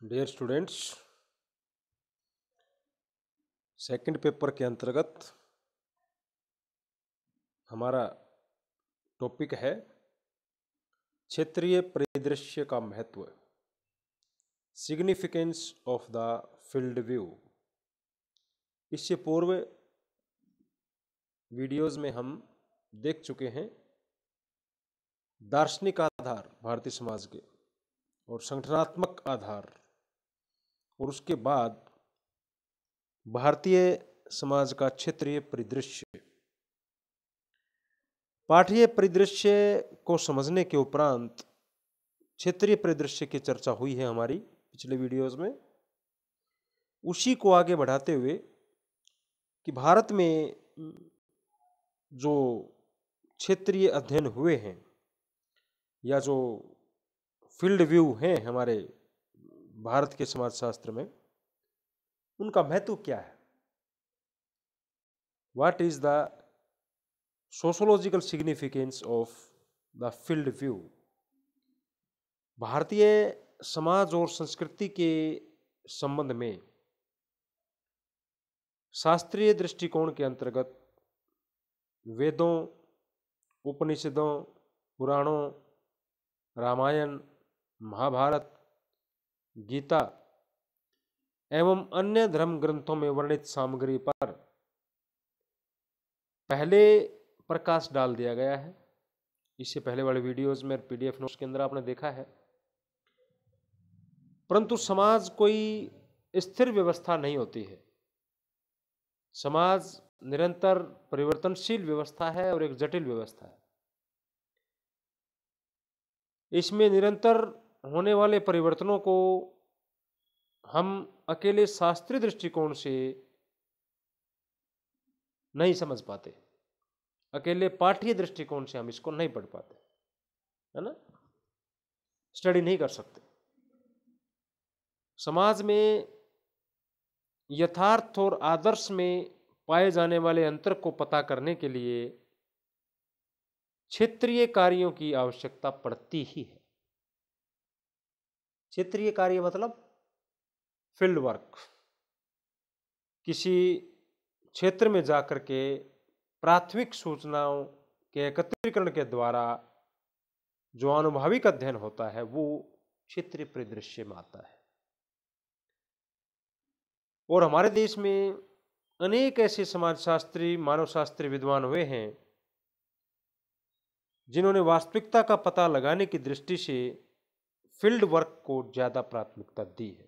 Dear students, second paper के अंतर्गत हमारा टॉपिक है क्षेत्रीय परिदृश्य का महत्व, significance of the field view. इससे पूर्व वीडियोस में हम देख चुके हैं दार्शनिक आधार भारतीय समाज के और संगठनात्मक आधार, और उसके बाद भारतीय समाज का क्षेत्रीय परिदृश्य। पाठ्य परिदृश्य को समझने के उपरांत क्षेत्रीय परिदृश्य की चर्चा हुई है हमारी पिछले वीडियोस में। उसी को आगे बढ़ाते हुए कि भारत में जो क्षेत्रीय अध्ययन हुए हैं या जो फील्ड व्यू हैं हमारे भारत के समाजशास्त्र में, उनका महत्व क्या है। What is the sociological significance of the field view. Bharatiya Samaj और संस्कृति के संबंध में शास्त्रीय दृष्टिकोण के अंतर्गत वेदों, उपनिषदों, पुराणों, रामायण, महाभारत, गीता एवं अन्य धर्म ग्रंथों में वर्णित सामग्री पर पहले प्रकाश डाल दिया गया है। इससे पहले वाले वीडियोस में पीडीएफ नोट्स के अंदर आपने देखा है। परंतु समाज कोई स्थिर व्यवस्था नहीं होती है। समाज निरंतर परिवर्तनशील व्यवस्था है और एक जटिल व्यवस्था है। इसमें निरंतर होने वाले परिवर्तनों को हम अकेले शास्त्रीय दृष्टिकोण से नहीं समझ पाते, अकेले पाठ्य दृष्टिकोण से हम इसको नहीं पढ़ पाते, है ना, स्टडी नहीं कर सकते। समाज में यथार्थ और आदर्श में पाए जाने वाले अंतर को पता करने के लिए क्षेत्रीय कार्यों की आवश्यकता पड़ती ही है। क्षेत्रीय कार्य मतलब फील्ड वर्क। किसी क्षेत्र में जाकर के प्राथमिक सूचनाओं के एकत्रीकरण के द्वारा जो आनुभाविक अध्ययन होता है वो क्षेत्रीय परिदृश्य में आता है। और हमारे देश में अनेक ऐसे समाजशास्त्री, मानवशास्त्री विद्वान हुए हैं जिन्होंने वास्तविकता का पता लगाने की दृष्टि से फील्ड वर्क को ज्यादा प्राथमिकता दी है।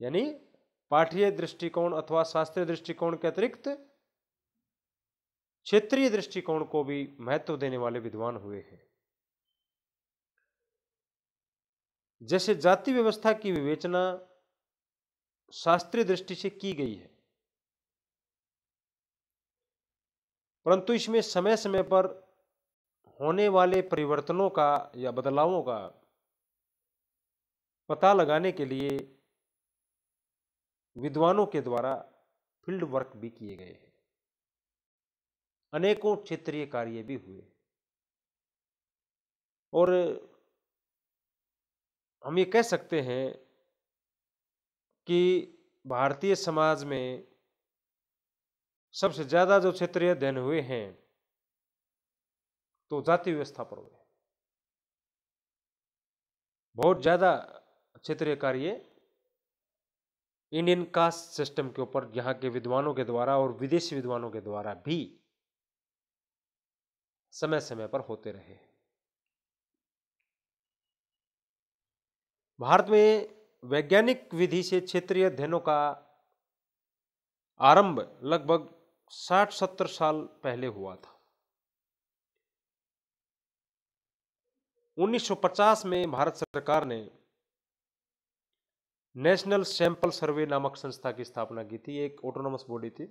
यानी पाठ्य दृष्टिकोण अथवा शास्त्रीय दृष्टिकोण के अतिरिक्त क्षेत्रीय दृष्टिकोण को भी महत्व देने वाले विद्वान हुए हैं। जैसे जाति व्यवस्था की विवेचना शास्त्रीय दृष्टि से की गई है, परंतु इसमें समय समय पर होने वाले परिवर्तनों का या बदलावों का पता लगाने के लिए विद्वानों के द्वारा फील्ड वर्क भी किए गए हैं। अनेकों क्षेत्रीय कार्य भी हुए और हम ये कह सकते हैं कि भारतीय समाज में सबसे ज्यादा जो क्षेत्रीय अध्ययन हुए हैं तो जाति व्यवस्था पर हुए। बहुत ज्यादा क्षेत्रीय कार्य इंडियन कास्ट सिस्टम के ऊपर यहाँ के विद्वानों के द्वारा और विदेशी विद्वानों के द्वारा भी समय समय पर होते रहे। भारत में वैज्ञानिक विधि से क्षेत्रीय अध्ययनों का आरंभ लगभग 60-70 साल पहले हुआ था। 1950 में भारत सरकार ने नेशनल सैंपल सर्वे नामक संस्था की स्थापना की थी। एक ऑटोनोमस बॉडी थी,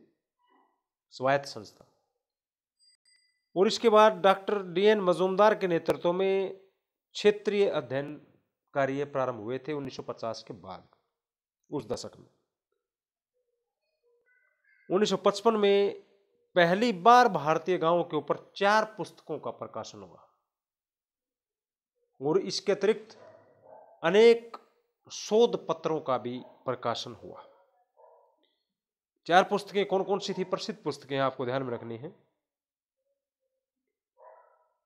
स्वायत्त संस्था। और इसके बाद डॉक्टर डीएन मजूमदार के नेतृत्व में क्षेत्रीय अध्ययन कार्य प्रारंभ हुए थे 1950 के बाद, उस दशक में। 1955 में पहली बार भारतीय गांवों के ऊपर 4 पुस्तकों का प्रकाशन हुआ। और इसके अतिरिक्त अनेक शोध पत्रों का भी प्रकाशन हुआ। 4 पुस्तकें कौन कौन सी थी? प्रसिद्ध पुस्तकें आपको ध्यान में रखनी है।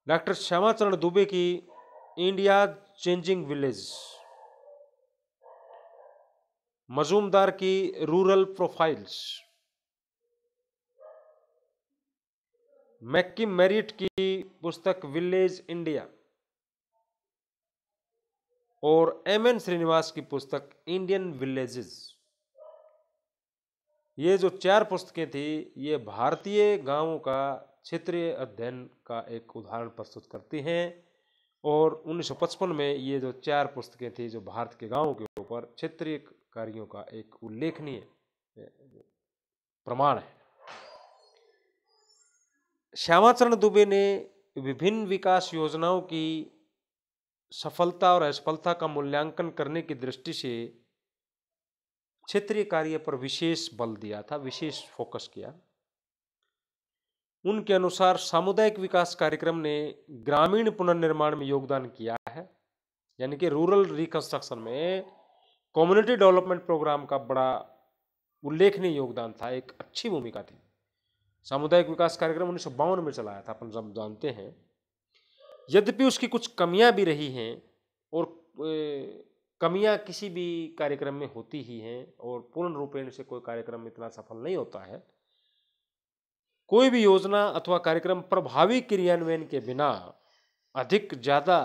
डॉक्टर श्यामाचरण दुबे की इंडिया चेंजिंग विलेज, मजूमदार की रूरल प्रोफाइल्स, मैक्किम मेरिट की पुस्तक विलेज इंडिया और एम.एन. श्रीनिवास की पुस्तक इंडियन विलेजेस। ये जो 4 पुस्तकें थी, ये भारतीय गांवों का क्षेत्रीय अध्ययन का एक उदाहरण प्रस्तुत करती हैं। और 1955 में ये जो 4 पुस्तकें थी, जो भारत के गांवों के ऊपर क्षेत्रीय कार्यों का एक उल्लेखनीय प्रमाण है। श्यामाचरण दुबे ने विभिन्न विकास योजनाओं की सफलता और असफलता का मूल्यांकन करने की दृष्टि से क्षेत्रीय कार्य पर विशेष बल दिया था, विशेष फोकस किया। उनके अनुसार सामुदायिक विकास कार्यक्रम ने ग्रामीण पुनर्निर्माण में योगदान किया है, यानी कि रूरल रिकंस्ट्रक्शन में कम्युनिटी डेवलपमेंट प्रोग्राम का बड़ा उल्लेखनीय योगदान था, एक अच्छी भूमिका थी। सामुदायिक विकास कार्यक्रम 1952 में चलाया था, अपन सब जानते हैं। यद्यपि उसकी कुछ कमियां भी रही हैं, और कमियां किसी भी कार्यक्रम में होती ही हैं, और पूर्ण रूपेण से कोई कार्यक्रम इतना सफल नहीं होता है। कोई भी योजना अथवा कार्यक्रम प्रभावी क्रियान्वयन के बिना अधिक ज्यादा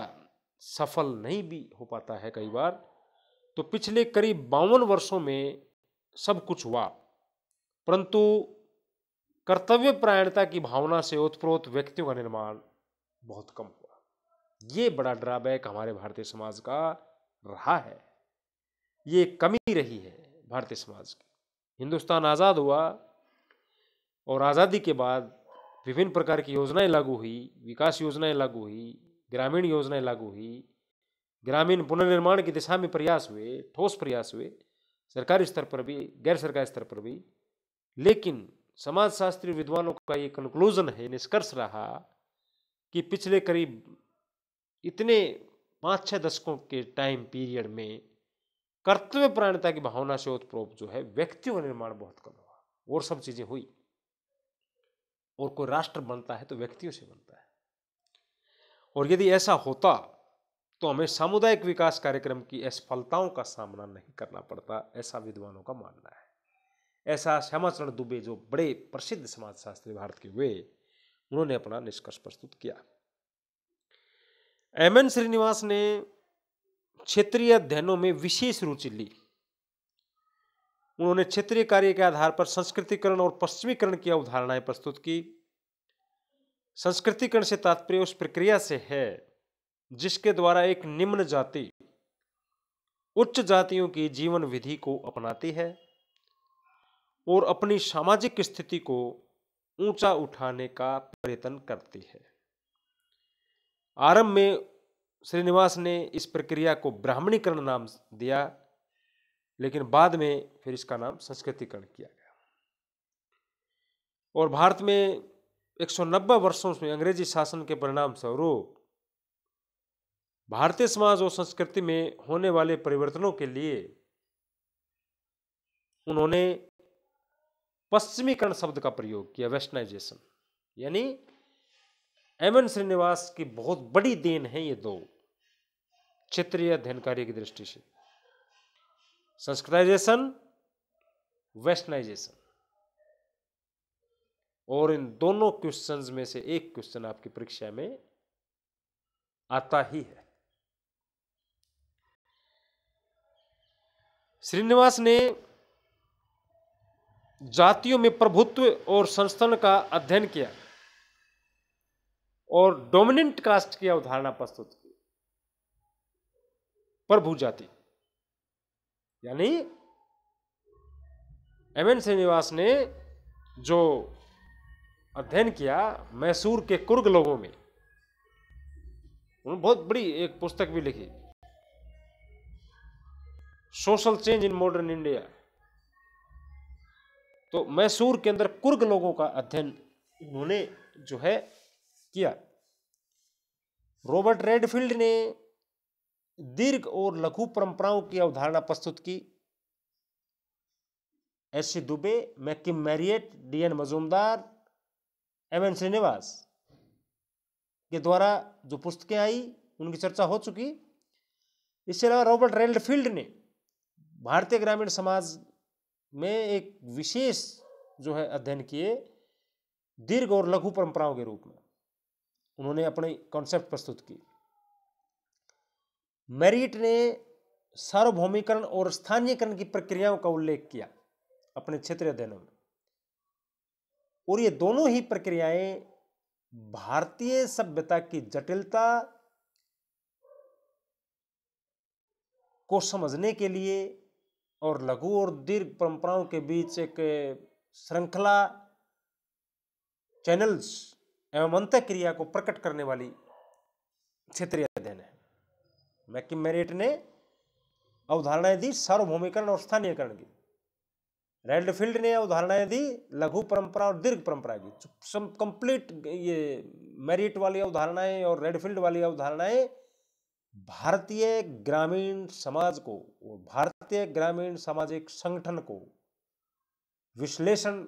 सफल नहीं भी हो पाता है कई बार। तो पिछले करीब 52 वर्षों में सब कुछ हुआ, परंतु कर्तव्य परायणता की भावना से ओतप्रोत व्यक्तियों का निर्माण बहुत कम हुआ। ये बड़ा ड्रॉबैक हमारे भारतीय समाज का रहा है, ये कमी रही है भारतीय समाज की। हिंदुस्तान आज़ाद हुआ और आज़ादी के बाद विभिन्न प्रकार की योजनाएं लागू हुई, विकास योजनाएं लागू हुई, ग्रामीण योजनाएं लागू हुई, ग्रामीण पुनर्निर्माण की दिशा में प्रयास हुए, ठोस प्रयास हुए, सरकारी स्तर पर भी, गैर सरकारी स्तर पर भी। लेकिन समाजशास्त्री विद्वानों का ये कंक्लूजन है, निष्कर्ष रहा कि पिछले करीब इतने 5-6 दशकों के टाइम पीरियड में कर्तव्य परायणता की भावना से ओतप्रोत जो है व्यक्तियों का निर्माण बहुत कम हुआ, और सब चीजें हुई। और कोई राष्ट्र बनता है तो व्यक्तियों से बनता है, और यदि ऐसा होता तो हमें सामुदायिक विकास कार्यक्रम की असफलताओं का सामना नहीं करना पड़ता, ऐसा विद्वानों का मानना है। ऐसा श्यामाचरण दुबे, जो बड़े प्रसिद्ध समाजशास्त्री भारत के हुए, उन्होंने अपना निष्कर्ष प्रस्तुत किया। एम.एन. श्रीनिवास ने क्षेत्रीय अध्ययनों में विशेष रुचि ली। उन्होंने क्षेत्रीय कार्य के आधार पर संस्कृतिकरण और पश्चिमीकरण की अवधारणाएं प्रस्तुत की। संस्कृतिकरण से तात्पर्य उस प्रक्रिया से है जिसके द्वारा एक निम्न जाति उच्च जातियों की जीवन विधि को अपनाती है और अपनी सामाजिक स्थिति को ऊंचा उठाने का प्रयत्न करती है। आरंभ में श्रीनिवास ने इस प्रक्रिया को ब्राह्मणीकरण नाम दिया, लेकिन बाद में फिर इसका नाम संस्कृतिकरण किया गया। और भारत में 190 वर्षों में अंग्रेजी शासन के परिणाम स्वरूप भारतीय समाज और संस्कृति में होने वाले परिवर्तनों के लिए उन्होंने पश्चिमीकरण शब्द का प्रयोग किया, वेस्टर्नाइजेशन। यानी एम.एन. श्रीनिवास की बहुत बड़ी देन है ये दो क्षेत्रीय अध्ययन कार्य की दृष्टि से, संस्कृताइजेशन, वेस्टर्नाइजेशन। और इन दोनों क्वेश्चंस में से एक क्वेश्चन आपकी परीक्षा में आता ही है। श्रीनिवास ने जातियों में प्रभुत्व और संस्थान का अध्ययन किया और डोमिनेंट कास्ट की अवधारणा प्रस्तुत की। प्रभु जाति, यानी एम.एन. श्रीनिवास ने जो अध्ययन किया मैसूर के कुर्ग लोगों में, उन्होंने बहुत बड़ी एक पुस्तक भी लिखी, social change in modern India. तो मैसूर के अंदर कुर्ग लोगों का अध्ययन उन्होंने जो है किया। रॉबर्ट रेडफील्ड ने दीर्घ और लघु परंपराओं की अवधारणा प्रस्तुत की। एस.सी. Dube, McKim Marriott, D N. मजूमदार, एम.एन. श्रीनिवास के द्वारा जो पुस्तकें आई उनकी चर्चा हो चुकी। इसके अलावा रॉबर्ट रेडफील्ड ने भारतीय ग्रामीण समाज में एक विशेष जो है अध्ययन किए दीर्घ और लघु परंपराओं के रूप में, उन्होंने अपनी कॉन्सेप्ट प्रस्तुत की। मैरियट ने सार्वभौमिकरण और स्थानीयकरण की प्रक्रियाओं का उल्लेख किया अपने क्षेत्रीय अध्ययनों में, और ये दोनों ही प्रक्रियाएं भारतीय सभ्यता की जटिलता को समझने के लिए और लघु और दीर्घ परंपराओं के बीच एक श्रृंखला, चैनल्स एवं अंतःक्रिया को प्रकट करने वाली क्षेत्रीय अध्ययन है। मैकिम मैरियट ने अवधारणाएं दी सार्वभौमिकरण और स्थानीयकरण की, रेडफील्ड ने अवधारणाएं दी लघु परंपरा और दीर्घ परंपरा की। सम कंप्लीट ये मैरियट वाली अवधारणाएं और रेडफील्ड वाली अवधारणाएं भारतीय ग्रामीण समाज को और भारतीय ग्रामीण सामाजिक संगठन को विश्लेषण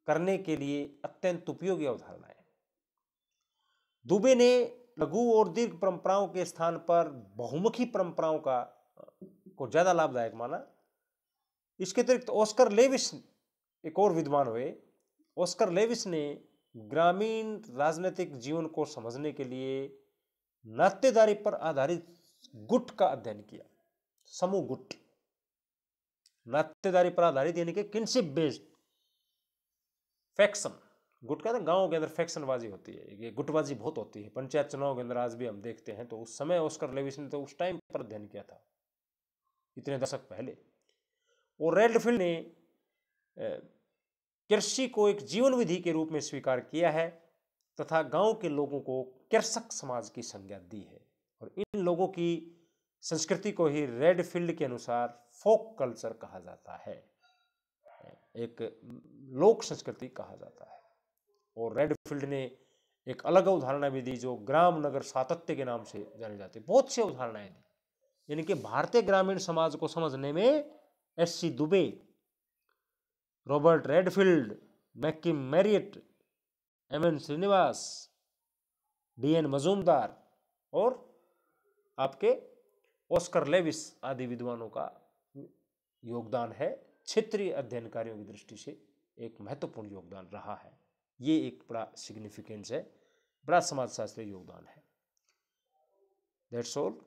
करने के लिए अत्यंत उपयोगी अवधारणा है। दुबे ने लघु और दीर्घ परंपराओं के स्थान पर बहुमुखी परंपराओं को ज्यादा लाभदायक माना। इसके अतिरिक्त ऑस्कर लेविस एक और विद्वान हुए। ऑस्कर लेविस ने ग्रामीण राजनीतिक जीवन को समझने के लिए नातेदारी पर आधारित गुट का अध्ययन किया, समूह गुट, नातेदारी पर आधारित यानी कि किनशिप बेस्ड फैक्शन। गुट का गांव के अंदर फैक्शनबाजी होती है, ये गुटबाजी बहुत होती है पंचायत चुनाव के अंदर, आज भी हम देखते हैं। तो उस समय ऑस्कर लेविस ने तो उस टाइम पर अध्ययन किया था, इतने दशक पहले। और रेडफील्ड ने कृषि को एक जीवन विधि के रूप में स्वीकार किया है तथा गांव के लोगों को कृषक समाज की संज्ञा दी है, और इन लोगों की संस्कृति को ही रेडफील्ड के अनुसार फोक कल्चर कहा जाता है, एक लोक संस्कृति कहा जाता है। और रेडफील्ड ने एक अलग अवधारणा भी दी जो ग्राम नगर सातत्य के नाम से जानी जाती है। बहुत सी अवधारणाएं दी, यानी कि भारतीय ग्रामीण समाज को समझने में S C. Dube, Robert Redfield, McKim Marriott, M N. Srinivas, D N. Majumdar और आपके ऑस्कर लेविस आदि विद्वानों का योगदान है। क्षेत्रीय अध्ययन कार्यों की दृष्टि से एक महत्वपूर्ण योगदान रहा है। ये एक बड़ा सिग्निफिकेंस है, बड़ा समाजशास्त्रीय योगदान है। That's all.